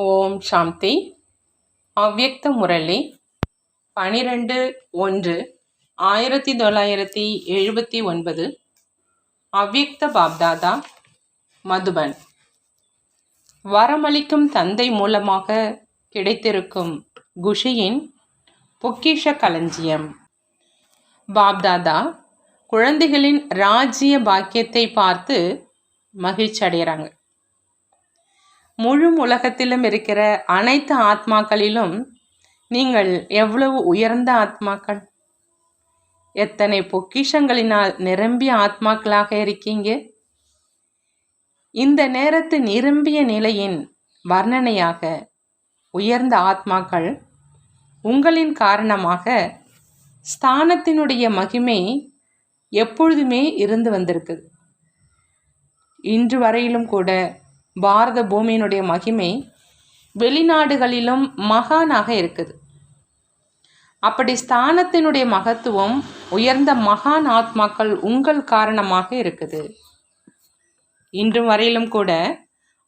ஓம் சாந்தி. அவ்யக்த முரளி 12/1/1979. அவ்யக்த பாப்தாதா, மதுபன். வரமளிக்கும் தந்தை மூலமாக கிடைத்திருக்கும் குஷியின் பொக்கிஷ களஞ்சியம். பாப்தாதா குழந்தைகளின் ராஜ்ய பாக்கியத்தை பார்த்து மகிழ்ச்சி அடைகிறாங்க. முழு உலகத்திலும் இருக்கிற அனைத்து ஆத்மாக்களிலும் நீங்கள் எவ்வளவு உயர்ந்த ஆத்மாக்கள், எத்தனை பொக்கிஷங்களினால் நிரம்பிய ஆத்மாக்களாக இருக்கீங்க. இந்த நேரத்து நிரம்பிய நிலையின் வர்ணனையாக உயர்ந்த ஆத்மாக்கள் உங்களின் காரணமாக ஸ்தானத்தினுடைய மகிமை எப்பொழுதுமே இருந்து வந்திருக்குது. இன்று வரையிலும் கூட பாரத பூமியினுடைய மகிமை வெளிநாடுகளிலும் மகானாக இருக்குது. அப்படி ஸ்தானத்தினுடைய மகத்துவம் உயர்ந்த மகான் ஆத்மாக்கள் உங்கள் காரணமாக இருக்குது. இன்று வரையிலும் கூட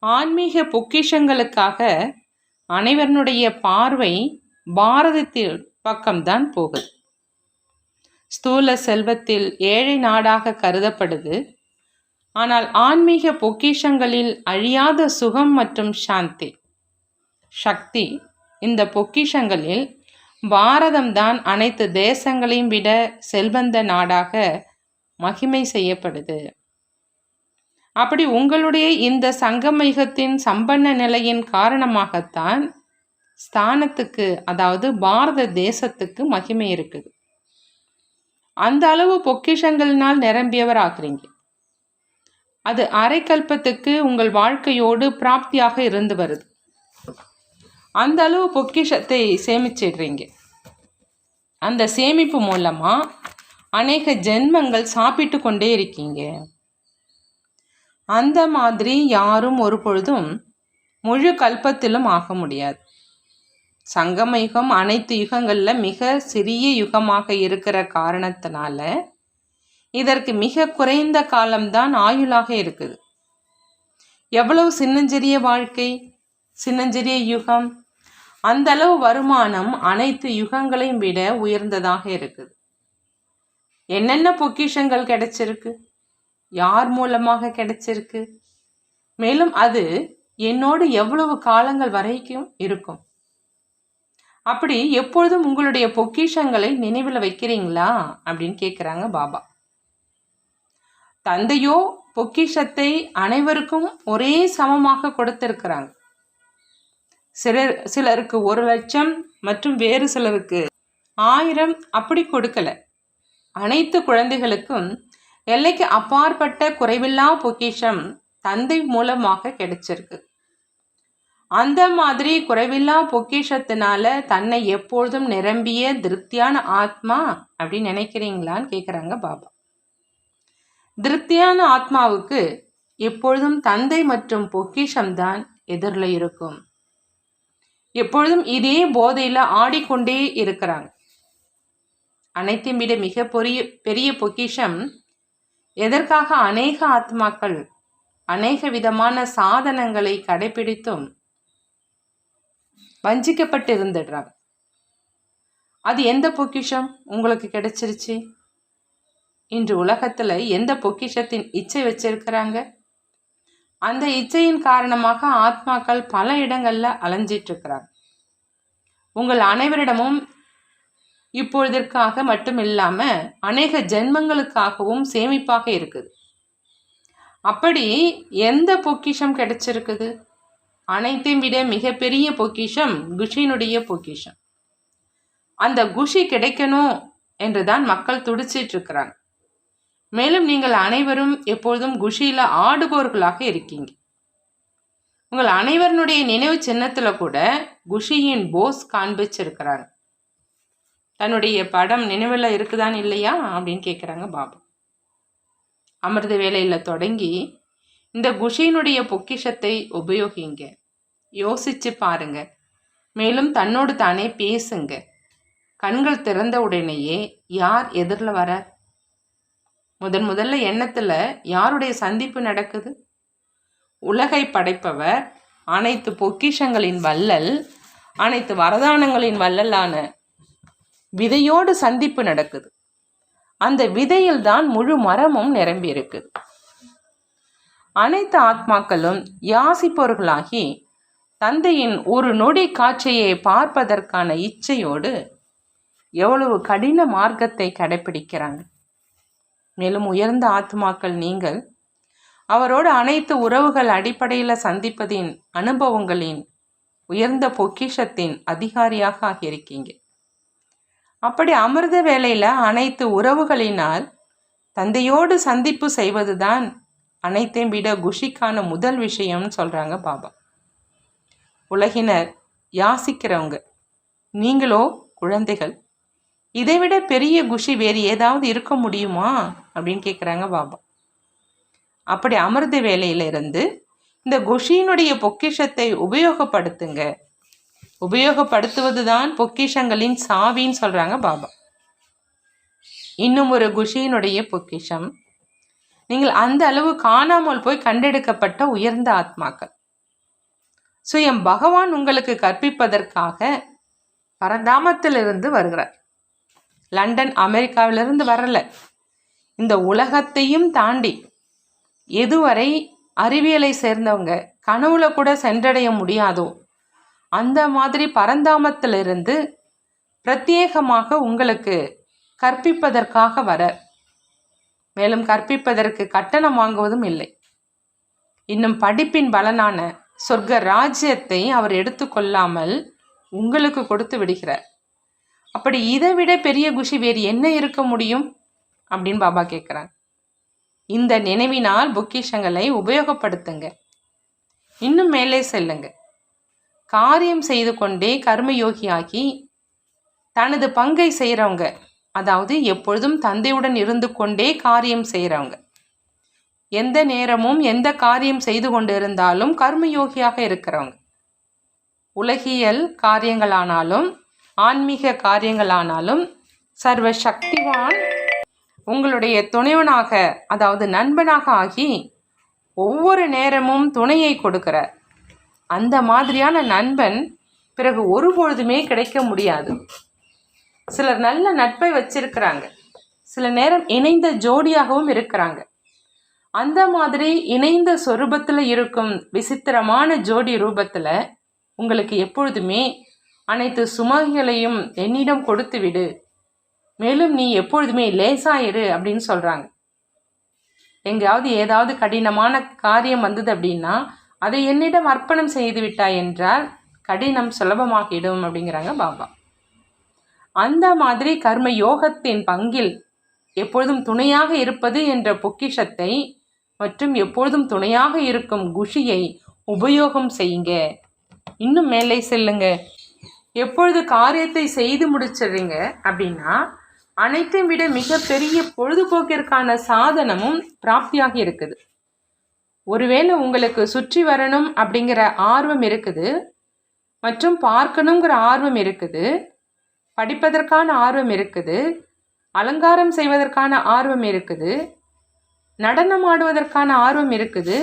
ஆன்மீக பொக்கிஷங்களுக்காக அனைவருடைய பார்வை பாரதத்தில் பக்கம்தான் போகுது. ஸ்தூல செல்வத்தில் ஏழை நாடாக கருதப்படுது. ஆனால் ஆன்மீக பொக்கிஷங்களில் அழியாத சுகம் மற்றும் சாந்தி, சக்தி, இந்த பொக்கிஷங்களில் பாரதம்தான் அனைத்து தேசங்களையும் விட செல்வந்த நாடாக மகிமை செய்யப்படுது. அப்படி உங்களுடைய இந்த சங்கமயுகத்தின் சம்பன்ன நிலையின் காரணமாகத்தான் ஸ்தானத்துக்கு, அதாவது பாரத தேசத்துக்கு மகிமை இருக்குது. அந்த அளவு பொக்கிஷங்களினால் நிரம்பியவர் ஆக்குறீங்க. அது அரைக்கல்பத்துக்கு உங்கள் வாழ்க்கையோடு பிராப்தியாக இருந்து வருது. அந்த அளவு பொக்கிஷத்தை சேமிச்சிடுறீங்க. அந்த சேமிப்பு மூலமா அநேக ஜென்மங்கள் சாப்பிட்டு கொண்டே இருக்கீங்க. அந்த மாதிரி யாரும் ஒரு பொழுதும் முழு கல்பத்திலும் ஆக முடியாது. சங்கம யுகம் அனைத்து யுகங்களில் மிக சிறிய யுகமாக இருக்கிற காரணத்தினால இதற்கு மிக குறைந்த காலம்தான் ஆயுளாக இருக்குது. எவ்வளவு சின்னஞ்சிறிய வாழ்க்கை, சின்னஞ்சிறிய யுகம், அந்த அளவு வருமானம் அனைத்து யுகங்களையும் விட உயர்ந்ததாக இருக்குது. என்னென்ன பொக்கிஷங்கள் கிடைச்சிருக்கு, யார் மூலமாக கிடைச்சிருக்கு, மேலும் அது என்னோடு எவ்வளவு காலங்கள் வரைக்கும் இருக்கும். அப்படி எப்பொழுதும் உங்களுடைய பொக்கிஷங்களை நினைவில் வைக்கிறீங்களா அப்படின்னு கேட்குறாங்க பாபா. தந்தையோ பொக்கிஷத்தை அனைவருக்கும் ஒரே சமமாக கொடுத்திருக்கிறாங்க. சிலருக்கு 1,00,000 மற்றும் வேறு சிலருக்கு 1000 அப்படி கொடுக்கல. அனைத்து குழந்தைகளுக்கும் எல்லைக்கு அப்பாற்பட்ட குறைவில்லா பொக்கிஷம் தந்தை மூலமாக கிடைச்சிருக்கு. அந்த மாதிரி குறைவில்லா பொக்கிஷத்தினால தன்னை எப்பொழுதும் நிரம்பிய திருப்தியான ஆத்மா அப்படின்னு நினைக்கிறீங்களான்னு கேட்குறாங்க பாபா. திருப்தியான ஆத்மாவுக்கு எப்பொழுதும் தந்தை மற்றும் பொக்கிஷம்தான் எதிரில் இருக்கும். எப்பொழுதும் இதே போதையில் ஆடிக்கொண்டே இருக்கிறாங்க. அனைத்தையும் விட மிக பெரிய பொக்கிஷம் எதற்காக அநேக ஆத்மாக்கள் அநேக விதமான சாதனங்களை கடைபிடித்தும் வஞ்சிக்கப்பட்டு இருந்துடுறாங்க. அது எந்த பொக்கிஷம் உங்களுக்கு கிடைச்சிருச்சு? இன்று உலகத்தில் எந்த பொக்கிஷத்தின் இச்சை வச்சிருக்கிறாங்க? அந்த இச்சையின் காரணமாக ஆத்மாக்கள் பல இடங்கள்ல அலைஞ்சிட்டு இருக்கிறாங்க. உங்கள் அனைவரிடமும் இப்பொழுதற்காக மட்டும் இல்லாம அநேக ஜென்மங்களுக்காகவும் சேமிப்பாக இருக்குது. அப்படி எந்த பொக்கிஷம் கிடைச்சிருக்குது? அனைத்தையும் விட மிகப்பெரிய பொக்கிஷம் குஷியினுடைய பொக்கிஷம். அந்த குஷி கிடைக்கணும் என்றுதான் மக்கள் துடிச்சிட்டு இருக்கிறாங்க. மேலும் நீங்கள் அனைவரும் எப்பொழுதும் குஷியில ஆடுபவர்களாக இருக்கீங்க. உங்கள் அனைவருடைய நினைவு சின்னத்துல கூட குஷியின் போஸ் காண்பிச்சிருக்கிறாங்க. தன்னுடைய படம் நினைவில் இருக்குதான் இல்லையா அப்படின்னு கேட்குறாங்க பாபா. அமிர்த வேலையில தொடங்கி இந்த குஷியினுடைய பொக்கிஷத்தை உபயோகிங்க, யோசிச்சு பாருங்க. மேலும் தன்னோடு தானே பேசுங்க. கண்கள் திறந்த உடனேயே யார் எதிரில் வர? முதல்ல எண்ணத்துல யாருடைய சந்திப்பு நடக்குது? உலகை படைப்பவர், அனைத்து பொக்கிஷங்களின் வள்ளல், அனைத்து வரதானங்களின் வள்ளலான விதையோடு சந்திப்பு நடக்குது. அந்த விதையில் தான் முழு மரமும் நிரம்பி இருக்குது. அனைத்து ஆத்மாக்களும் யாசிப்பவர்களாகி தந்தையின் ஒரு நொடி காட்சியை பார்ப்பதற்கான இச்சையோடு எவ்வளவு கடின மார்க்கத்தை கடைபிடிக்கிறாங்க. மேலும் உயர்ந்த ஆத்மாக்கள் நீங்கள் அவரோடு அனைத்து உறவுகள் அடிப்படையில் சந்திப்பதின் அனுபவங்களின் உயர்ந்த பொக்கிஷத்தின் அதிகாரியாக ஆகியிருக்கீங்க. அப்படி அமிர்த வேளையில் அனைத்து உறவுகளினால் தந்தையோடு சந்திப்பு செய்வதுதான் அனைத்தையும் விட குஷிக்கான முதல் விஷயம்னு சொல்கிறாங்க பாபா. உலகினர் யாசிக்கிறவங்க, நீங்களோ குழந்தைகள். இதைவிட பெரிய குஷி வேறு ஏதாவது இருக்க முடியுமா அப்படின்னு கேட்குறாங்க பாபா. அப்படி அமிர்த வேலையிலிருந்து இந்த குஷியினுடைய பொக்கிஷத்தை உபயோகப்படுத்துங்க. உபயோகப்படுத்துவது தான் பொக்கிஷங்களின் சாவின்னு சொல்கிறாங்க பாபா. இன்னும் ஒரு குஷியினுடைய பொக்கிஷம், நீங்கள் அந்த அளவு காணாமல் போய் கண்டெடுக்கப்பட்ட உயர்ந்த ஆத்மாக்கள். சுயம் பகவான் உங்களுக்கு கற்பிப்பதற்காக பரந்தாமத்திலிருந்து வருகிறார். லண்டன் அமெரிக்காவிலிருந்து வரல. இந்த உலகத்தையும் தாண்டி எதுவரை அறிவியலை சேர்ந்தவங்க கனவுல கூட சென்றடைய முடியாதோ அந்த மாதிரி பரந்தாமத்திலிருந்து பிரத்யேகமாக உங்களுக்கு கற்பிப்பதற்காக வர. மேலும் கற்பிப்பதற்கு கட்டணம் வாங்குவதும் இல்லை. இன்னும் படிப்பின் பலனான சொர்க்க ராஜ்யத்தை அவர் எடுத்துக்கொள்ளாமல் உங்களுக்கு கொடுத்து விடுகிறார். அப்படி இதை விட பெரிய குஷி வேறு என்ன இருக்க முடியும் அப்படின்னு பாபா கேட்குறாங்க. இந்த நினைவினால் பொக்கிஷங்களை உபயோகப்படுத்துங்க. இன்னும் மேலே செல்லுங்க. காரியம் செய்து கொண்டே கர்மயோகியாகி தனது பங்கை செய்கிறவங்க, அதாவது எப்பொழுதும் தந்தையுடன் இருந்து கொண்டே காரியம் செய்கிறவங்க, எந்த நேரமும் எந்த காரியம் செய்து கொண்டு இருந்தாலும் கர்மயோகியாக இருக்கிறவங்க, உலகியல் காரியங்களானாலும் ஆன்மீக காரியங்களானாலும் சர்வ சக்திவான் உங்களுடைய துணைவனாக, அதாவது நண்பனாக ஆகி ஒவ்வொரு நேரமும் துணையை கொடுக்கிறார். அந்த மாதிரியான நண்பன் பிறகு ஒருபொழுதுமே கிடைக்க முடியாது. சிலர் நல்ல நட்பை வச்சிருக்கிறாங்க, சில நேரம் இணைந்த ஜோடியாகவும் இருக்கிறாங்க. அந்த மாதிரி இணைந்த சொரூபத்தில் இருக்கும் விசித்திரமான ஜோடி ரூபத்தில் உங்களுக்கு எப்பொழுதுமே அனைத்து சுமைகளையும் என்னிடம் கொடுத்து விடு, மேலும் நீ எப்பொழுதுமே லேசாயிரு அப்படின்னு சொல்கிறாங்க. எங்கேயாவது ஏதாவது கடினமான காரியம் வந்தது அப்படின்னா அதை என்னிடம் அர்ப்பணம் செய்து விட்டாய் என்றால் கடினம் சுலபமாகிடும் அப்படிங்கிறாங்க பாபா. அந்த மாதிரி கர்ம யோகத்தின் பங்கில் எப்பொழுதும் துணையாக இருப்பது என்ற பொக்கிஷத்தை மற்றும் எப்பொழுதும் துணையாக இருக்கும் குஷியை உபயோகம் செய்யுங்க. இன்னும் மேலே செல்லுங்க. எப்பொழுது காரியத்தை செய்து முடிச்சிடுறீங்க அப்படின்னா அனைத்தையும் விட மிகப்பெரிய பொழுதுபோக்கிற்கான சாதனமும் பிராப்தியாகி இருக்குது. ஒருவேளை உங்களுக்கு சுற்றி வரணும் அப்படிங்கிற ஆர்வம் இருக்குது, மற்றும் பார்க்கணுங்கிற ஆர்வம் இருக்குது, படிப்பதற்கான ஆர்வம் இருக்குது, அலங்காரம் செய்வதற்கான ஆர்வம் இருக்குது, நடனம் ஆடுவதற்கான ஆர்வம் இருக்குது,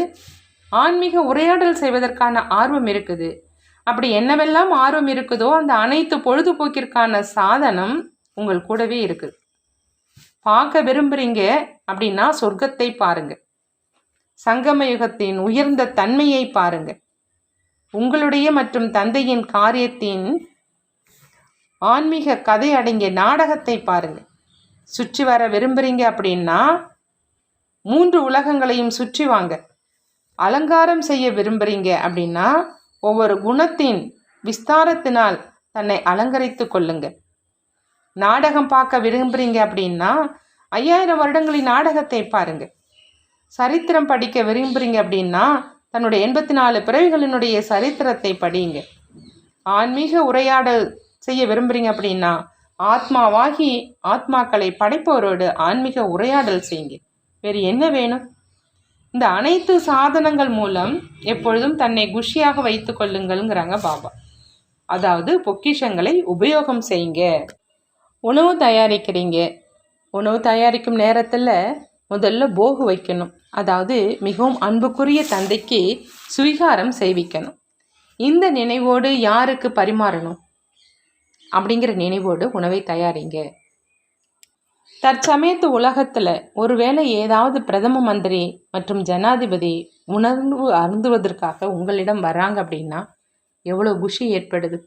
ஆன்மீக உரையாடல் செய்வதற்கான ஆர்வம் இருக்குது. அப்படி என்னவெல்லாம் ஆர்வம் இருக்குதோ அந்த அனைத்து பொழுதுபோக்கிற்கான சாதனம் உங்கள் கூடவே இருக்குது. பார்க்க விரும்புகிறீங்க அப்படின்னா சொர்க்கத்தை பாருங்க, சங்கம யுகத்தின் உயர்ந்த தன்மையை பாருங்க, உங்களுடைய மற்றும் தந்தையின் காரியத்தின் ஆன்மீக கதை அடங்கிய நாடகத்தை பாருங்க. சுற்றி வர விரும்புகிறீங்க அப்படின்னா 3 உலகங்களையும் சுற்றி வாங்க. அலங்காரம் செய்ய விரும்புகிறீங்க அப்படின்னா ஒவ்வொரு குணத்தின் விஸ்தாரத்தினால் தன்னை அலங்கரித்து கொள்ளுங்க. நாடகம் பார்க்க விரும்புகிறீங்க அப்படின்னா 5000 வருடங்களின் நாடகத்தை பாருங்க. சரித்திரம் படிக்க விரும்புகிறீங்க அப்படின்னா தன்னுடைய 84 பிறவிகளினுடைய சரித்திரத்தை படியுங்க. ஆன்மீக உரையாடல் செய்ய விரும்புகிறீங்க அப்படின்னா ஆத்மாவாகி ஆத்மாக்களை படைப்பவரோடு ஆன்மீக உரையாடல் செய்யுங்க. வேறு என்ன வேணும்? இந்த அனைத்து சாதனங்கள் மூலம் எப்பொழுதும் தன்னை குஷியாக வைத்து கொள்ளுங்கள்ங்கிறாங்க பாபா. அதாவது பொக்கிஷங்களை உபயோகம் செய்யுங்க. உணவு தயாரிக்கிறீங்க. உணவு தயாரிக்கும் நேரத்தில் முதல்ல போகு வைக்கணும். அதாவது மிகவும் அன்புக்குரிய தந்தைக்கு சுவீகாரம் செய்விக்கணும். இந்த நினைவோடு யாருக்கு பரிமாறணும் அப்படிங்கிற நினைவோடு உணவை தயாரிங்க. தற்சமயத்து உலகத்தில் ஒருவேளை ஏதாவது பிரதம மந்திரி மற்றும் ஜனாதிபதி உணர்வு அருந்துவதற்காக உங்களிடம் வராங்க அப்படின்னா எவ்வளோ குஷி ஏற்படுது.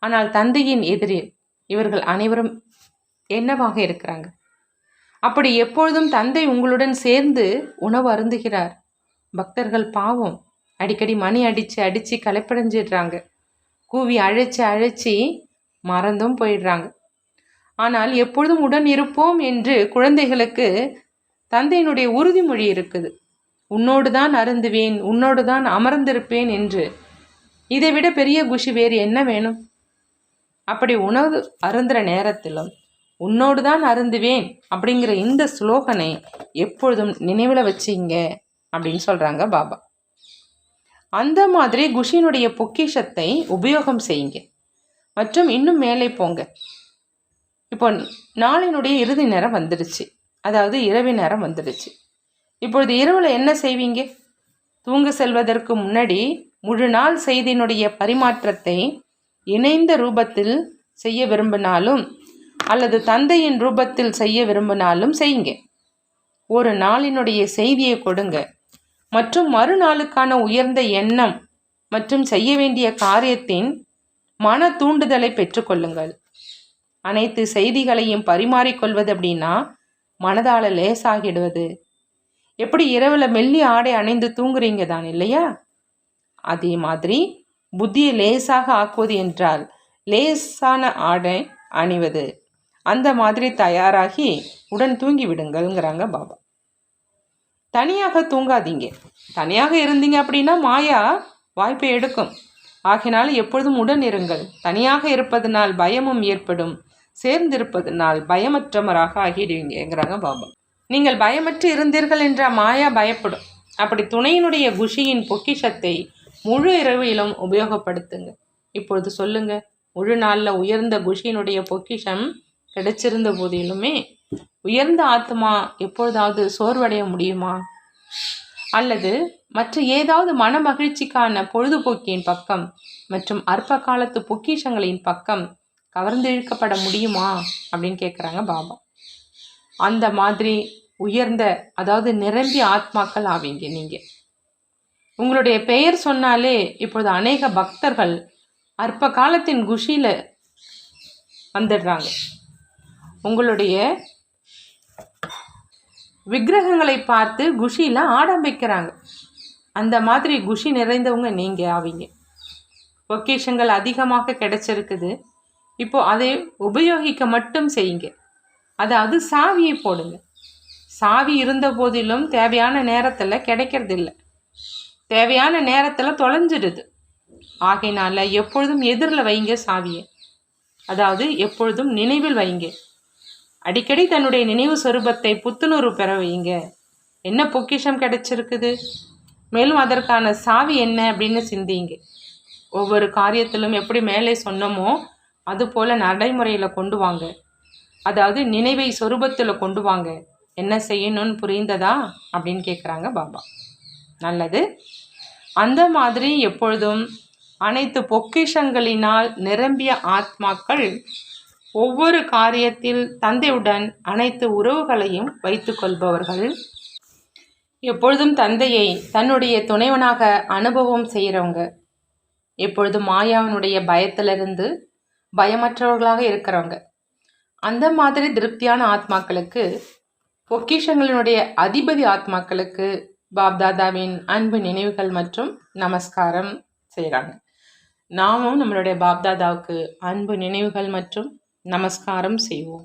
ஆனால் தந்தையின் எதிரில் இவர்கள் அனைவரும் என்னவாக இருக்கிறாங்க? அப்படி எப்பொழுதும் தந்தை உங்களுடன் சேர்ந்து உணவு அருந்துகிறார். பக்தர்கள் பாவம் அடிக்கடி மணி அடித்து களைப்படைஞ்சிடுறாங்க. கூவி அழைச்சி மறந்தும் போயிடுறாங்க. ஆனால் எப்பொழுதும் உடன் இருப்போம் என்று குழந்தைகளுக்கு தந்தையினுடைய உறுதிமொழி இருக்குது. உன்னோடு தான் அருந்துவேன், உன்னோடு தான் அமர்ந்திருப்பேன் என்று. இதைவிட பெரிய குஷி வேறு என்ன வேணும்? அப்படி உணவு அருந்துகிற நேரத்திலும் உன்னோடு தான் அருந்துவேன் அப்படிங்கிற இந்த ஸ்லோகனை எப்பொழுதும் நினைவில் வச்சிங்க அப்படின்னு சொல்கிறாங்க பாபா. அந்த மாதிரி குஷியினுடைய பொக்கிஷத்தை உபயோகம் செய்யுங்க மற்றும் இன்னும் மேலே போங்க. இப்போ நாளினுடைய இறுதி நேரம் வந்துடுச்சு, அதாவது இரவு நேரம் வந்துடுச்சு. இப்பொழுது இரவில் என்ன செய்வீங்க? தூங்க செல்வதற்கு முன்னாடி முழு நாள் செய்தியினுடைய பரிமாற்றத்தை இணைந்த ரூபத்தில் செய்ய விரும்பினாலும் அல்லது தந்தையின் ரூபத்தில் செய்ய விரும்பினாலும் செய்யுங்க. ஒரு நாளினுடைய செய்தியை கொடுங்க மற்றும் மறுநாளுக்கான உயர்ந்த எண்ணம் மற்றும் செய்ய வேண்டிய காரியத்தின் மன தூண்டுதலை பெற்றுக்கொள்ளுங்கள். அனைத்து செய்திகளையும் பரிமாறிக்கொள்வது அப்படின்னா மனதால் லேசாகிடுவது. எப்படி இரவில் மெல்லி ஆடை அணிந்து தூங்குறீங்க தான் இல்லையா? அதே மாதிரி புத்தியை லேசாக ஆக்குவது என்றால் லேசான ஆடை அணிவது. அந்த மாதிரி தயாராகி உடன் தூங்கி விடுங்கள்ங்கிறாங்க பாபா. தனியாக தூங்காதீங்க. தனியாக இருந்தீங்க அப்படின்னா மாயா வாய்ப்பை எடுக்கும். ஆகினால் எப்பொழுதும் உடன் இருங்கள். தனியாக இருப்பதனால் பயமும் ஏற்படும், சேர்ந்திருப்பதனால் பயமற்றவராக ஆகிடுவீங்கிறாங்க பாபா. நீங்கள் பயமற்று இருந்தீர்கள் என்ற மாயா பயப்படும். அப்படி துணையினுடைய குஷியின் பொக்கிஷத்தை முழு இரவிலும் உபயோகப்படுத்துங்க. இப்பொழுது சொல்லுங்க, முழு நாளில் உயர்ந்த குஷியினுடைய பொக்கிஷம் கிடைச்சிருந்த போதிலுமே உயர்ந்த ஆத்மா எப்பொழுதாவது சோர்வடைய முடியுமா? அல்லது மற்ற ஏதாவது மன மகிழ்ச்சிக்கான பொழுதுபோக்கின் பக்கம் மற்றும் அற்ப காலத்து பொக்கிஷங்களின் பக்கம் கவர்ந்திழுக்கப்பட முடியுமா அப்படின்னு கேட்குறாங்க பாபா. அந்த மாதிரி உயர்ந்த, அதாவது நிரம்பிய ஆத்மாக்கள் ஆவீங்க நீங்கள். உங்களுடைய பெயர் சொன்னாலே இப்பொழுது அநேக பக்தர்கள் அற்ப காலத்தின் குஷியில் வந்துடுறாங்க. உங்களுடைய விக்கிரகங்களை பார்த்து குஷியில் ஆடம்பிக்கிறாங்க. அந்த மாதிரி குஷி நிறைந்தவங்க நீங்கள் ஆவீங்க. பொக்கிஷங்கள் அதிகமாக கிடைச்சிருக்குது. இப்போது அதை உபயோகிக்க மட்டும் செய்யுங்க. அதாவது சாவியை போடுங்க. சாவி இருந்த போதிலும் தேவையான நேரத்தில் கிடைக்கிறதில்ல, தேவையான நேரத்தில் தொலைஞ்சிடுது. ஆகையினால எப்பொழுதும் எதிரில் வைங்க சாவியை. அதாவது எப்பொழுதும் நினைவில் வைங்க. அடிக்கடி தன்னுடைய நினைவு சொரூபத்தை புத்துணர்வு பெற வைங்க. என்ன பொக்கிஷம் கிடைச்சிருக்குது, மேலும் அதற்கான சாவி என்ன அப்படின்னு சிந்திங்க. ஒவ்வொரு காரியத்திலும் எப்படி மேலே சொன்னமோ அதுபோல் நடைமுறையில் கொண்டு வாங்க. அதாவது நினைவை சொரூபத்தில் கொண்டு வாங்க. என்ன செய்யணும்னு புரிந்ததா அப்படின்னு கேட்குறாங்க பாபா. நல்லது. அந்த மாதிரி எப்பொழுதும் அனைத்து பொக்கிஷங்களினால் நிரம்பிய ஆத்மாக்கள் ஒவ்வொரு காரியத்தில் தந்தையுடன் அனைத்து உறவுகளையும் வைத்து கொள்பவர்கள், எப்பொழுதும் தந்தையை தன்னுடைய துணைவனாக அனுபவம் செய்கிறவங்க, எப்பொழுதும் மாயாவினுடைய பயத்திலிருந்து பயமற்றவர்களாக இருக்கிறவங்க, அந்த மாதிரி திருப்தியான ஆத்மாக்களுக்கு, பொக்கிஷங்களினுடைய அதிபதி ஆத்மாக்களுக்கு பாப்தாதாவின் அன்பு நினைவுகள் மற்றும் நமஸ்காரம் செய்கிறாங்க. நாமும் நம்மளுடைய பாப்தாதாவுக்கு அன்பு நினைவுகள் மற்றும் நமஸ்காரம் செய்வோம்.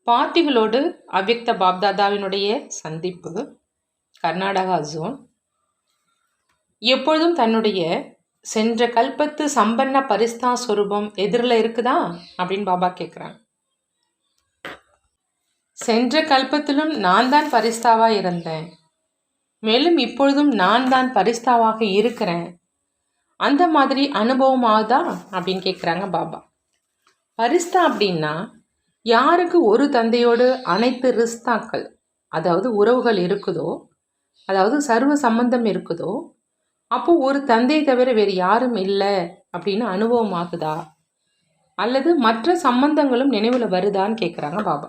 பாட்டிகளோடு அவ்யக்த பாப்தாதாவினுடைய சந்திப்பு, கர்நாடகா ஜோன். எப்பொழுதும் தன்னுடைய சென்ற கல்பத்து சம்பன்ன பரிஸ்தா ஸ்வரூபம் எதிரில் இருக்குதா அப்படின்னு பாபா கேட்குறாங்க. சென்ற கல்பத்திலும் நான் தான் பரிஸ்தாவாக இருந்தேன், மேலும் இப்பொழுதும் நான் தான் பரிஸ்தாவாக இருக்கிறேன். அந்த மாதிரி அனுபவம் ஆகுதா அப்படின்னு கேட்குறாங்க பாபா. பரிஸ்தா அப்படின்னா யாருக்கு ஒரு தந்தையோடு அனைத்து ரிஸ்தாக்கள், அதாவது உறவுகள் இருக்குதோ, அதாவது சர்வ சம்பந்தம் இருக்குதோ, அப்போ ஒரு தந்தை தவிர வேறு யாரும் இல்லை அப்படின்னு அனுபவம் ஆகுதா, அல்லது மற்ற சம்பந்தங்களும் நினைவில் வருதான்னு கேட்குறாங்க பாபா.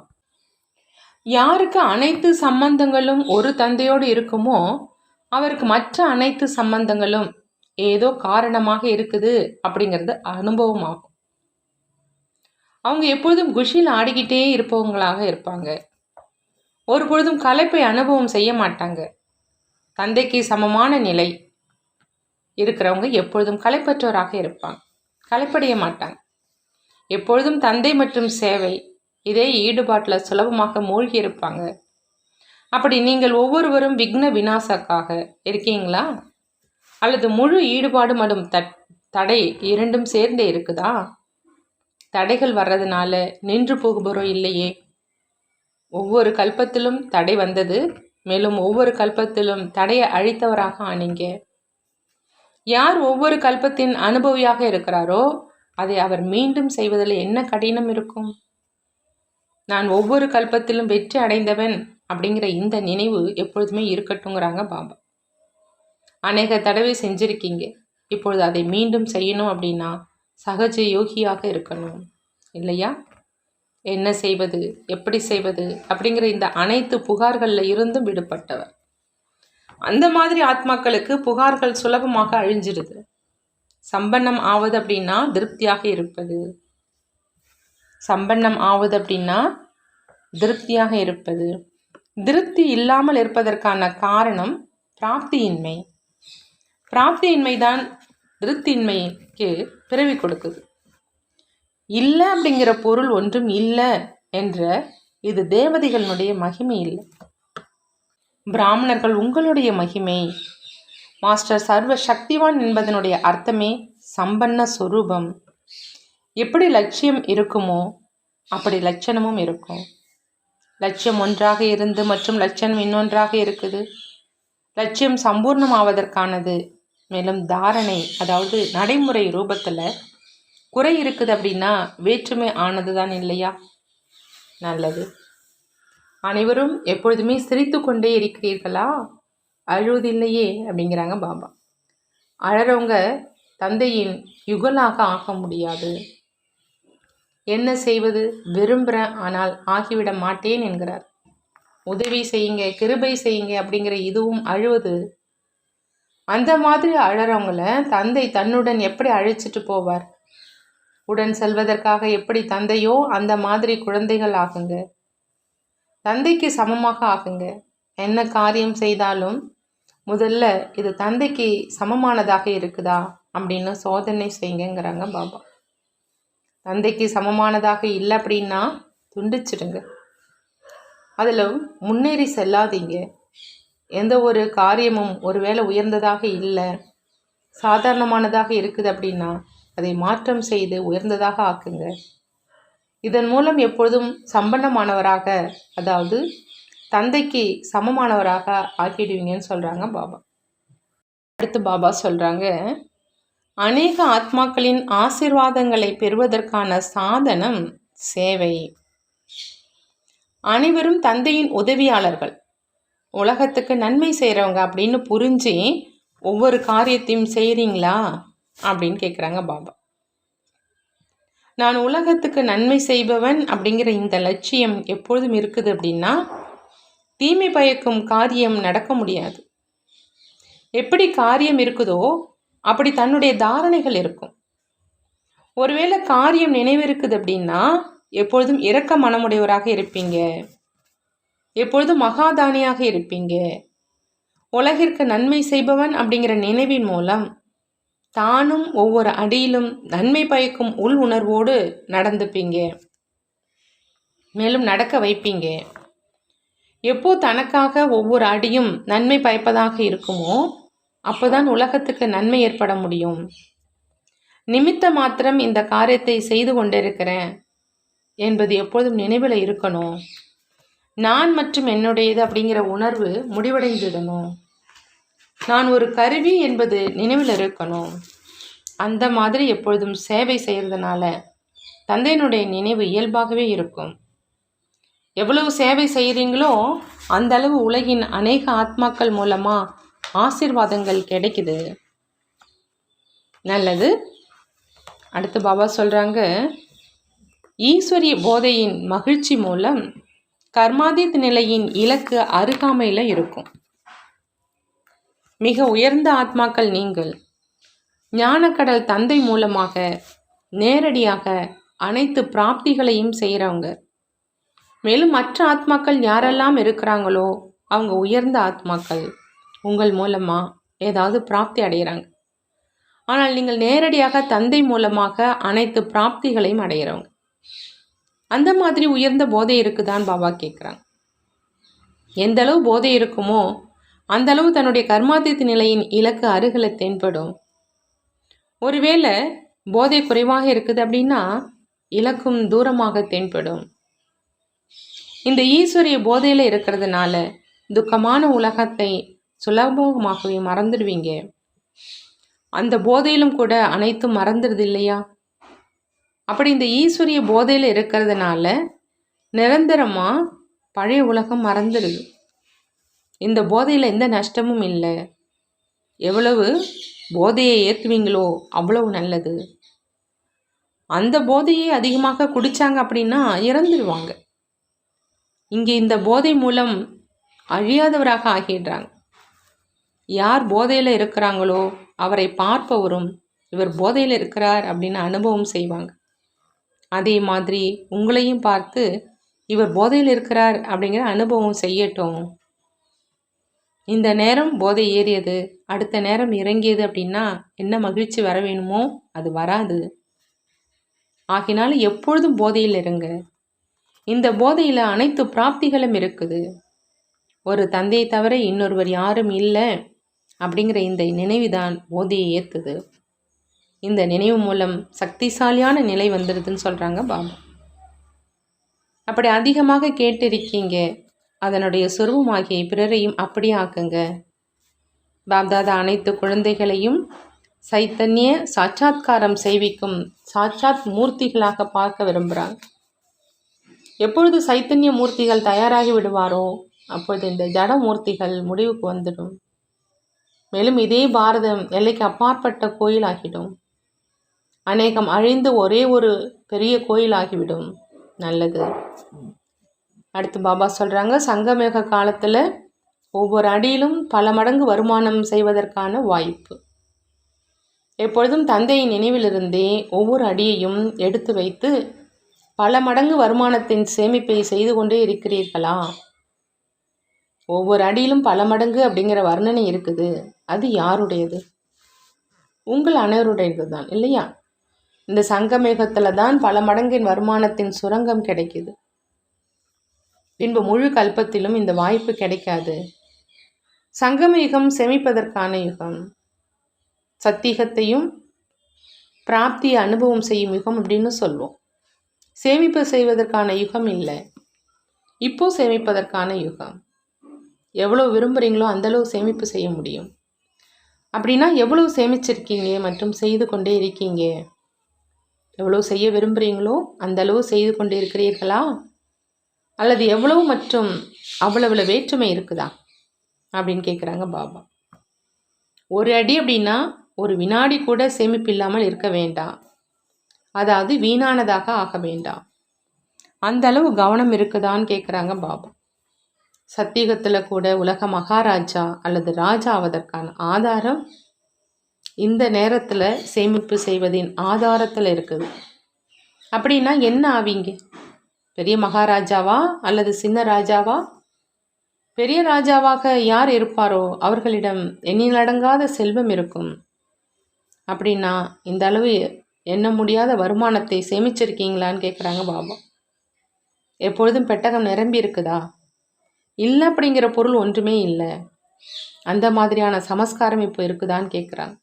யாருக்கு அனைத்து சம்பந்தங்களும் ஒரு தந்தையோடு இருக்குமோ அவருக்கு மற்ற அனைத்து சம்பந்தங்களும் ஏதோ காரணமாக இருக்குது அப்படிங்கிறது அனுபவமாகும். அவங்க எப்பொழுதும் குஷியில் ஆடிக்கிட்டே இருப்பவங்களாக இருப்பாங்க. ஒரு பொழுதும் களைப்பை அனுபவம் செய்ய மாட்டாங்க. தந்தைக்கு சமமான நிலை இருக்கிறவங்க எப்பொழுதும் களைப்பற்றவராக இருப்பாங்க, களைப்படைய மாட்டாங்க. எப்பொழுதும் தந்தை மற்றும் சேவை இதே ஈடுபாட்டில் சுலபமாக மூழ்கி இருப்பாங்க. அப்படி நீங்கள் ஒவ்வொருவரும் விக்ன விநாசக்காக இருக்கீங்களா, அல்லது முழு ஈடுபாடு மற்றும் தடை இரண்டும் சேர்ந்தே இருக்குதா? தடைகள் வர்றதுனால நின்று போகுபவரோ இல்லையே. ஒவ்வொரு கல்பத்திலும் தடை வந்தது, மேலும் ஒவ்வொரு கல்பத்திலும் தடையை அழித்தவராக ஆனீங்க. யார் ஒவ்வொரு கல்பத்தின் அனுபவியாக இருக்கிறாரோ அதை அவர் மீண்டும் செய்வதில் என்ன கடினம் இருக்கும்? நான் ஒவ்வொரு கல்பத்திலும் வெற்றி அடைந்தவன் அப்படிங்கிற இந்த நினைவு எப்பொழுதுமே இருக்கட்டுங்கிறாங்க பாபா. அநேக தடவை செஞ்சிருக்கீங்க, இப்பொழுது அதை மீண்டும் செய்யணும் அப்படின்னா சகஜ யோகியாக இருக்கணும் இல்லையா? என்ன செய்வது, எப்படி செய்வது அப்படிங்கிற இந்த அனைத்து புகார்களில் இருந்தும் விடுபட்டவர். அந்த மாதிரி ஆத்மாக்களுக்கு புகார்கள் சுலபமாக அழிஞ்சிடுது. சம்பன்னம் ஆவது அப்படின்னா திருப்தியாக இருப்பது. சம்பன்னம் ஆவது அப்படின்னா திருப்தியாக இருப்பது. திருப்தி இல்லாமல் இருப்பதற்கான காரணம் பிராப்தியின்மை. பிராப்தியின்மை தான் திருப்தியின்மைக்கு பிறவி கொடுக்குது. இல்லை அப்படிங்கிற பொருள் ஒன்றும் இல்லை என்ற இது தேவதைகளுடைய மகிமை இல்லை, பிராமணர்கள் உங்களுடைய மகிமை. மாஸ்டர் சர்வ சக்திவான் என்பதனுடைய அர்த்தமே சம்பன்ன சொரூபம். எப்படி லட்சியம் இருக்குமோ அப்படி லட்சணமும் இருக்கும். லட்சியம் ஒன்றாக இருந்து மற்றும் லட்சணம் இன்னொன்றாக இருக்குது. லட்சியம் சம்பூர்ணமாவதற்கானது, மேலும் தாரணை அதாவது நடைமுறை ரூபத்தில் குறை இருக்குது அப்படின்னா வேற்றுமை ஆனது தான் இல்லையா? நல்லது. அனைவரும் எப்பொழுதுமே சிரித்து கொண்டே இருக்கிறீர்களா, அழுவதில்லையே அப்படிங்கிறாங்க பாபா. அழறவங்க தந்தையின் யுகலாக ஆக முடியாது. என்ன செய்வது, விரும்புகிறேன் ஆனால் ஆகிவிட மாட்டேன் என்கிறார். உதவி செய்யுங்க, கிருபை செய்யுங்க அப்படிங்கிற இதுவும் அழுவது. அந்த மாதிரி அழறவங்கள தந்தை தன்னுடன் எப்படி அழைச்சிட்டு போவார்? உடன் செல்வதற்காக எப்படி தந்தையோ அந்த மாதிரி குழந்தைகள் ஆகுங்க. தந்தைக்கு சமமாக ஆகுங்க. என்ன காரியம் செய்தாலும் முதல்ல இது தந்தைக்கு சமமானதாக இருக்குதா அப்படின்னு சோதனை செய்யுங்கிறாங்க பாபா. தந்தைக்கு சமமானதாக இல்லை அப்படின்னா துண்டிச்சிடுங்க. அதில் முன்னேறி செல்லாதீங்க. எந்த ஒரு காரியமும் ஒருவேளை உயர்ந்ததாக இல்லை, சாதாரணமானதாக இருக்குது அப்படின்னா அதை மாற்றம் செய்து உயர்ந்ததாக ஆக்குங்க. இதன் மூலம் எப்பொழுதும் சம்பன்னமானவராக, அதாவது தந்தைக்கு சமமானவராக ஆக்கிடுவீங்கன்னு சொல்கிறாங்க பாபா. அடுத்து பாபா சொல்கிறாங்க, அநேக ஆத்மாக்களின் ஆசீர்வாதங்களை பெறுவதற்கான சாதனம் சேவை. அனைவரும் தந்தையின் உதவியாளர்கள், உலகத்துக்கு நன்மை செய்கிறவங்க அப்படின்னு புரிஞ்சு ஒவ்வொரு காரியத்தையும் செய்கிறீங்களா அப்படின்னு கேட்குறாங்க பாபா. நான் உலகத்துக்கு நன்மை செய்பவன் அப்படிங்கிற இந்த லட்சியம் எப்பொழுதும் இருக்குது அப்படின்னா தீமை பயக்கும் காரியம் நடக்க முடியாது. எப்படி காரியம் இருக்குதோ அப்படி தன்னுடைய தாரணைகள் இருக்கும். ஒருவேளை காரியம் நினைவு இருக்குது அப்படின்னா எப்பொழுதும் இரக்க மனமுடையவராக இருப்பீங்க, எப்பொழுதும் மகாதானியாக இருப்பீங்க. உலகிற்கு நன்மை செய்பவன் அப்படிங்கிற நினைவின் மூலம் தானும் ஒவ்வொரு அடியிலும் நன்மை பயக்கும் உள் உணர்வோடு நடந்துப்பீங்க, மேலும் நடக்க வைப்பீங்க. எப்போ தனக்காக ஒவ்வொரு அடியும் நன்மை பயப்பதாக இருக்குமோ அப்போதான் உலகத்துக்கு நன்மை ஏற்பட முடியும். நிமித்த மாத்திரம் இந்த காரியத்தை செய்து கொண்டிருக்கிறேன் என்பது எப்போதும் நினைவில் இருக்கணும். நான் மற்றும் என்னுடையது அப்படிங்கிற உணர்வு முடிவடைந்துடணும். நான் ஒரு கருவி என்பது நினைவில் இருக்கணும். அந்த மாதிரி எப்பொழுதும் சேவை செய்கிறதுனால தந்தையினுடைய நினைவு இயல்பாகவே இருக்கும். எவ்வளவு சேவை செய்கிறீங்களோ அந்த அளவு உலகின் அநேக ஆத்மாக்கள் மூலமாக ஆசீர்வாதங்கள் கிடைக்குது. நல்லது. அடுத்து பாபா சொல்கிறாங்க, ஈஸ்வரிய போதையின் மகிழ்ச்சி மூலம் கர்மாதீத் நிலையின் இலக்கு அருகாமையில் இருக்கும். மிக உயர்ந்த ஆத்மாக்கள் நீங்கள். ஞானக்கடல் தந்தை மூலமாக நேரடியாக அனைத்து பிராப்திகளையும் செய்கிறவங்க. மேலும் மற்ற ஆத்மாக்கள் யாரெல்லாம் இருக்கிறாங்களோ அவங்க உயர்ந்த ஆத்மாக்கள் உங்கள் மூலமாக ஏதாவது பிராப்தி அடைகிறாங்க. ஆனால் நீங்கள் நேரடியாக தந்தை மூலமாக அனைத்து பிராப்திகளையும் அடைகிறவங்க. அந்த மாதிரி உயர்ந்த போதை இருக்குதான்னு பாபா கேட்குறாங்க. எந்த அளவு போதை இருக்குமோ அந்த அளவு தன்னுடைய கர்மாதீத் நிலையின் இலக்கு அருகில் தென்படும். ஒருவேளை போதை குறைவாக இருக்குது அப்படின்னா இலக்கும் தூரமாக தென்படும். இந்த ஈஸ்வரிய போதையில் இருக்கிறதுனால துக்கமான உலகத்தை சுலபமாகவே மறந்துடுவீங்க. அந்த போதையிலும் கூட அனைத்தும் மறந்துடுது இல்லையா? அப்படி இந்த ஈஸ்வரிய போதையில் இருக்கிறதுனால நிரந்தரமாக பழைய உலகம் மறந்துடுது. இந்த போதையில் எந்த நஷ்டமும் இல்லை. எவ்வளவு போதையை ஏற்றுவீங்களோ அவ்வளவு நல்லது. அந்த போதையை அதிகமாக குடித்தாங்க அப்படின்னா இறந்துடுவாங்க. இங்கே இந்த போதை மூலம் அழியாதவராக ஆகிடுறாங்க. யார் போதையில் இருக்கிறாங்களோ அவரை பார்ப்பவரும் இவர் போதையில் இருக்கிறார் அப்படின்னு அனுபவம் செய்வாங்க. அதே மாதிரி உங்களையும் பார்த்து இவர் போதையில் இருக்கிறார் அப்படிங்கிற அனுபவம் செய்யட்டும். இந்த நேரம் போதை ஏறியது, அடுத்த நேரம் இறங்கியது அப்படின்னா என்ன மகிழ்ச்சி வர வேணுமோ அது வராது. ஆகினால எப்பொழுதும் போதையில் இருங்க. இந்த போதையில் அனைத்து பிராப்திகளும் இருக்குது. ஒரு தந்தையை தவிர இன்னொருவர் யாரும் இல்லை அப்படிங்கிற இந்த நினைவுதான் போதையை ஏற்றுது. இந்த நினைவு மூலம் சக்திசாலியான நிலை வந்துடுதுன்னு சொல்கிறாங்க பாபா. அப்படி அதிகமாக கேட்டிருக்கீங்க, அதனுடைய சுரூபமாகிய பிறரையும் அப்படியே ஆக்குங்க. பாப்தாதா அனைத்து குழந்தைகளையும் சைத்தன்ய சாட்சாத்காரம் செய்விக்கும் சாட்சாத் மூர்த்திகளாக பார்க்க விரும்புகிறாங்க. எப்பொழுது சைத்தன்ய மூர்த்திகள் தயாராகி விடுவாரோ அப்பொழுது இந்த ஜட மூர்த்திகள் முடிவுக்கு வந்துடும். மேலும் இதே பாரதம் எல்லைக்கு அப்பாற்பட்ட கோயில் ஆகிடும். அநேகம் அழிந்து ஒரே ஒரு பெரிய கோயில் ஆகிவிடும். நல்லது. அடுத்து பாபா சொல்கிறாங்க, சங்கமேக காலத்தில் ஒவ்வொரு அடியிலும் பல மடங்கு வருமானம் செய்வதற்கான வாய்ப்பு. எப்பொழுதும் தந்தையின் நினைவிலிருந்தே ஒவ்வொரு அடியையும் எடுத்து வைத்து பல மடங்கு வருமானத்தின் சேமிப்பை செய்து கொண்டே இருக்கிறீர்களா? ஒவ்வொரு அடியிலும் பல மடங்கு அப்படிங்கிற வர்ணனை இருக்குது. அது யாருடையது? உங்கள் அனைவருடையது தான் இல்லையா? இந்த சங்கமேகத்தில் தான் பல மடங்கின் வருமானத்தின் சுரங்கம் கிடைக்குது. பின்பு முழு கல்பத்திலும் இந்த வாய்ப்பு கிடைக்காது. சங்கமயுகம் சேமிப்பதற்கான யுகம். சத்தியத்தையும் பிராப்தியை அனுபவம் செய்யும் யுகம் அப்படின்னு சொல்லுவோம். சேமிப்பு செய்வதற்கான யுகம் இல்லை, இப்போ சேமிப்பதற்கான யுகம். எவ்வளோ விரும்புகிறீங்களோ அந்தளவு சேமிப்பு செய்ய முடியும். அப்படின்னா எவ்வளவு சேமிச்சிருக்கீங்க மற்றும் செய்து கொண்டே இருக்கீங்க? எவ்வளோ செய்ய விரும்புகிறீங்களோ அந்தளவு செய்து கொண்டே இருக்கிறீர்களா? அல்லது எவ்வளவு மற்றும் அவ்வளவு வேற்றுமை இருக்குதா அப்படின்னு கேட்குறாங்க பாபா. ஒரு அடி அப்படின்னா ஒரு வினாடி கூட சேமிப்பு இல்லாமல் இருக்க வேண்டாம். அதாவது வீணானதாக ஆக வேண்டாம். அந்த அளவு கவனம் இருக்குதான்னு கேட்குறாங்க பாபா. சத்தியுகத்தில் கூட உலக மகாராஜா அல்லது ராஜா ஆவதற்கான ஆதாரம் இந்த நேரத்தில் சேமிப்பு செய்வதின் ஆதாரத்தில் இருக்குது. அப்படின்னா என்ன ஆவீங்க? பெரிய மகாராஜாவா அல்லது சின்ன ராஜாவா? பெரிய ராஜாவாக யார் இருப்பாரோ அவர்களிடம் எண்ணிலடங்காத செல்வம் இருக்கும். அப்படின்னா இந்த அளவு எண்ண முடியாத வருமானத்தை சேமிச்சிருக்கீங்களான்னு கேட்குறாங்க பாபா. எப்பொழுதும் பெட்டகம் நிரம்பி இருக்குதா? இல்லை அப்படிங்கிற பொருள் ஒன்றுமே இல்லை. அந்த மாதிரியான சமஸ்காரம் இப்போ இருக்குதான்னு கேட்குறாங்க.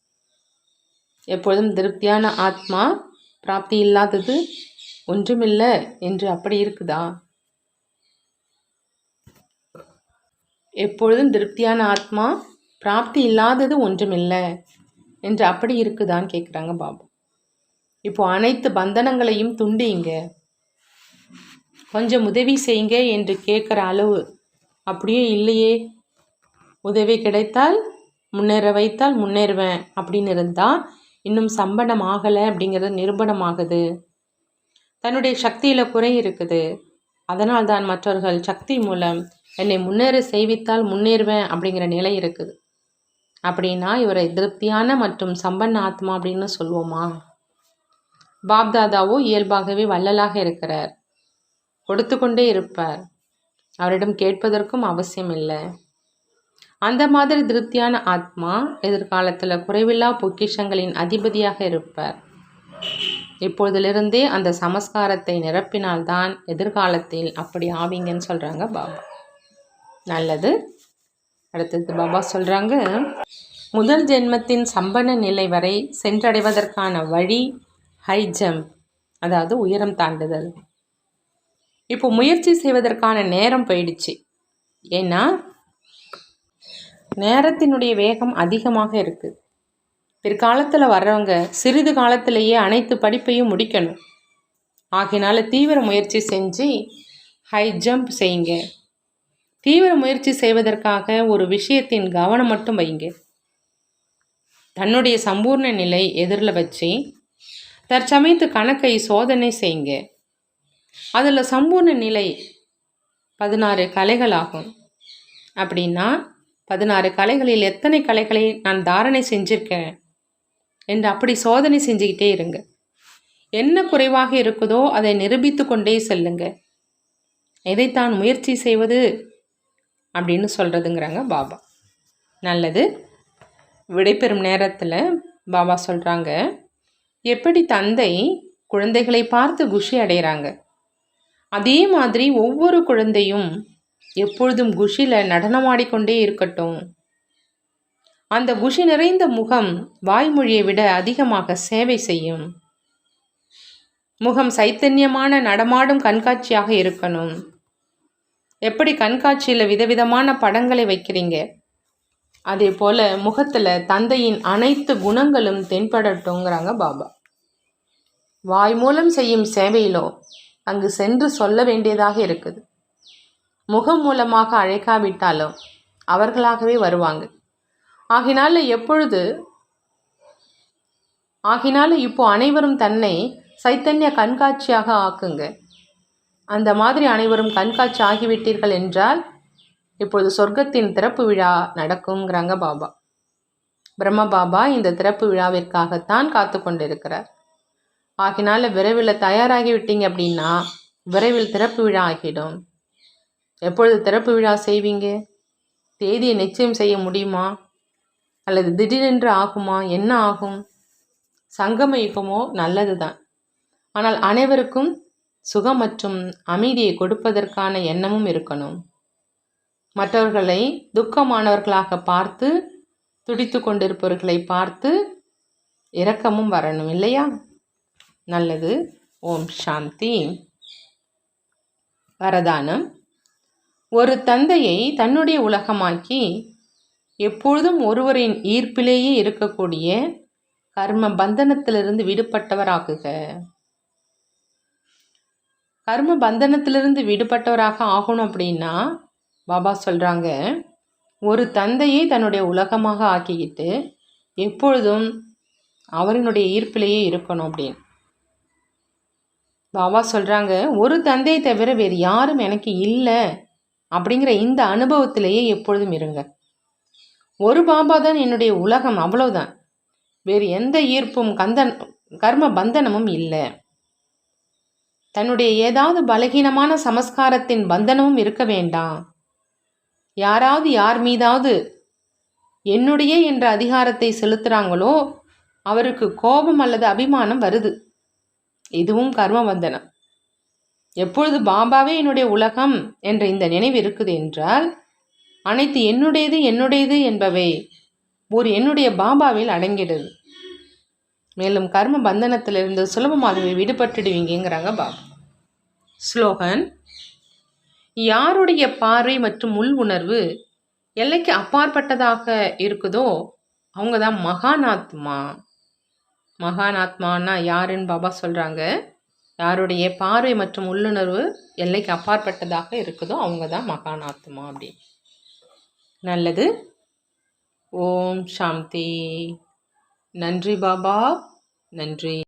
எப்பொழுதும் திருப்தியான ஆத்மா, பிராப்தி இல்லாதது ஒன்றுமில்லை என்று அப்படி இருக்குதா? எப்பொழுதும் திருப்தியான ஆத்மா, பிராப்தி இல்லாதது ஒன்றுமில்லை என்று அப்படி இருக்குதான்னு கேட்குறாங்க பாபா. இப்போ அனைத்து பந்தனங்களையும் துண்டிங்க, கொஞ்சம் உதவி செய்யுங்க என்று கேட்குற அளவு அப்படியே இல்லையே. உதவி கிடைத்தால் முன்னேற வைத்தால் முன்னேறுவேன் அப்படின்னு இருந்தால் இன்னும் சம்பளம் ஆகலை அப்படிங்கிறது நிரூபணமாகுது. தன்னுடைய சக்தியில் குறை இருக்குது. அதனால் தான் மற்றவர்கள் சக்தி மூலம் என்னை முன்னேற செய்வித்தால் முன்னேறுவேன் அப்படிங்கிற நிலை இருக்குது. அப்படின்னா இவரை திருப்தியான மற்றும் சம்பன்ன ஆத்மா அப்படின்னு சொல்லுவோமா? பாப்தாதாவோ இயல்பாகவே வள்ளலாக இருக்கிறார். கொடுத்து கொண்டே இருப்பார். அவரிடம் கேட்பதற்கும் அவசியம் இல்லை. அந்த மாதிரி திருப்தியான ஆத்மா எதிர்காலத்தில் குறைவில்லா பொக்கிஷங்களின் அதிபதியாக இருப்பார். இப்பொழுதிலிருந்தே அந்த சமஸ்காரத்தை நிரப்பினால்தான் எதிர்காலத்தில் அப்படி ஆவீங்கன்னு சொல்கிறாங்க பாபா. நல்லது. அடுத்தது பாபா சொல்கிறாங்க, முதல் ஜென்மத்தின் சம்பன நிலை வரை சென்றடைவதற்கான வழி ஹை ஜம்ப், அதாவது உயரம் தாண்டுதல். இப்போ முயற்சி செய்வதற்கான நேரம் போயிடுச்சு. ஏன்னா நேரத்தினுடைய வேகம் அதிகமாக இருக்குது. பிற்காலத்தில் வர்றவங்க சிறிது காலத்திலேயே அனைத்து படிப்பையும் முடிக்கணும். ஆகையினால தீவிர முயற்சி செஞ்சு ஹை ஜம்ப் செய்யுங்க. தீவிர முயற்சி செய்வதற்காக ஒரு விஷயத்தின் கவனம் மட்டும் வைங்க. தன்னுடைய சம்பூர்ண நிலை எதிரில் வச்சு தற்சமயத்து கணக்கை சோதனை செய்யுங்க. அதில் சம்பூர்ண நிலை 16 கலைகள் ஆகும். அப்படின்னா 16 கலைகளில் எத்தனை கலைகளை நான் தாரணை செஞ்சிருக்கேன் என்று அப்படி சோதனை செஞ்சுக்கிட்டே இருங்க. என்ன குறைவாக இருக்குதோ அதை நிரூபித்து கொண்டே செல்லுங்க. எதைத்தான் முயற்சி செய்வது அப்படின்னு சொல்கிறதுங்கிறாங்க பாபா. நல்லது. விடைபெறும் நேரத்தில் பாபா சொல்கிறாங்க, எப்படி தந்தை குழந்தைகளை பார்த்து குஷி அடைகிறாங்க, அதே மாதிரி ஒவ்வொரு குழந்தையும் எப்பொழுதும் குஷியில் நடனமாடிக்கொண்டே இருக்கட்டும். அந்த குஷி நிறைந்த முகம் வாய்மொழியை விட அதிகமாக சேவை செய்யும். முகம் சைத்தன்யமான நடமாடும் கண்காட்சியாக இருக்கணும். எப்படி கண்காட்சியில் விதவிதமான படங்களை வைக்கிறீங்க, அதே போல் முகத்தில் தந்தையின் அனைத்து குணங்களும் தென்படட்டுங்கிறாங்க பாபா. வாய் மூலம் செய்யும் சேவையிலோ அங்கு சென்று சொல்ல வேண்டியதாக இருக்குது. முகம் மூலமாக அழைக்காவிட்டாலும் அவர்களாகவே வருவாங்க. ஆகினால இப்போ அனைவரும் தன்னை சைத்தன்ய கண்காட்சியாக ஆக்குங்க. அந்த மாதிரி அனைவரும் கண்காட்சி ஆகிவிட்டீர்கள் என்றால் இப்பொழுது சொர்க்கத்தின் திறப்பு விழா நடக்குங்கிறாங்க பாபா. பிரம்ம பாபா இந்த திறப்பு விழாவிற்காகத்தான் காத்து கொண்டிருக்கிறார். ஆகினால விரைவில் தயாராகிவிட்டீங்க அப்படின்னா விரைவில் திறப்பு விழா ஆகிடும். எப்பொழுது திறப்பு விழா செய்வீங்க? தேதியை நிச்சயம் செய்ய முடியுமா? அல்லது திடீரென்று ஆகுமா? என்ன ஆகும்? சங்கம யுகமோ நல்லது தான். ஆனால் அனைவருக்கும் சுகம் மற்றும் அமைதியை கொடுப்பதற்கான எண்ணமும் இருக்கணும். மற்றவர்களை துக்கமானவர்களாக பார்த்து துடித்து கொண்டிருப்பவர்களை பார்த்து இரக்கமும் வரணும் இல்லையா? நல்லது. ஓம் சாந்தி. வரதானம். ஒரு தந்தையை தன்னுடைய உலகமாக்கி எப்பொழுதும் ஒருவரின் ஈர்ப்பிலேயே இருக்கக்கூடிய கர்ம பந்தனத்திலிருந்து விடுபட்டவராகுக. கர்ம பந்தனத்திலிருந்து விடுபட்டவராக ஆகணும் அப்படின்னா பாபா சொல்கிறாங்க, ஒரு தந்தையை தன்னுடைய உலகமாக ஆக்கிக்கிட்டு எப்பொழுதும் அவரினுடைய ஈர்ப்பிலேயே இருக்கணும் அப்படின்னு பாபா சொல்கிறாங்க. ஒரு தந்தையை தவிர வேறு யாரும் எனக்கு இல்லை அப்படிங்கிற இந்த அனுபவத்திலேயே எப்பொழுதும் இருங்க. ஒரு பாபா தான் என்னுடைய உலகம், அவ்வளவுதான். வேறு எந்த ஈர்ப்பும் கர்ம பந்தனமும் இல்லை. தன்னுடைய ஏதாவது பலகீனமான சமஸ்காரத்தின் பந்தனமும் இருக்க வேண்டாம். யாராவது யார் மீதாவது என்னுடைய என்ற அதிகாரத்தை செலுத்துகிறாங்களோ அவருக்கு கோபம் அல்லது அபிமானம் வருது. இதுவும் கர்ம பந்தனம். எப்பொழுது பாபாவே என்னுடைய உலகம் என்ற இந்த நினைவு இருக்குது என்றால் அனைத்து என்னுடையது என்பவை ஒரு என்னுடைய பாபாவில் அடங்கிடுது. மேலும் கர்ம பந்தனத்திலிருந்து சுலபமாகவே விடுபட்டுடுவீங்கிறாங்க பாபா. ஸ்லோகன். யாருடைய பார்வை மற்றும் உள் உணர்வு எல்லைக்கு அப்பாற்பட்டதாக இருக்குதோ அவங்க தான் மகானாத்மா. மகானாத்மானா யாருன்னு பாபா சொல்கிறாங்க. யாருடைய பார்வை மற்றும் உள்ளுணர்வு எல்லைக்கு அப்பாற்பட்டதாக இருக்குதோ அவங்க தான் மகானாத்மா அப்படி. நல்லது. ஓம் சாந்தி. நன்றி பாபா, நன்றி.